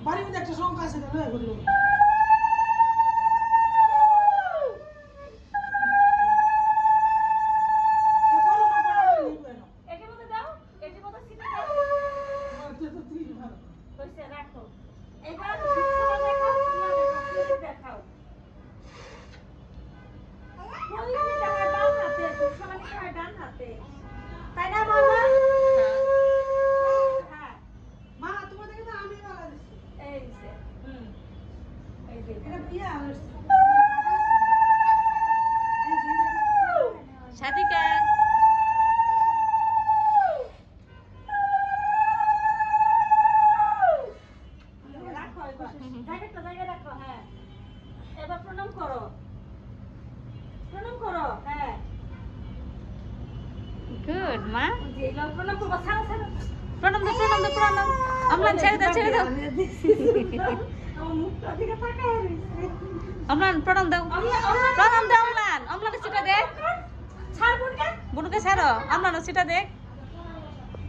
বাড়ির মধ্যে একটা সংখ্যা আছে না বললো সাদিকা এবার প্রণাম করো হ্যাঁ গুড মা প্রণাম করবো ছাড়ো ছাড়ো প্রণাম দাও প্রণাম আমলান ছেড়ে দাও আমার মুখটা দিকে তাকায় রইছে আমলান প্রণাম দাও আমলান সিটা দে ছাড় বোনকে বুনুকে ছাড়ো আমলান সিটা দেখ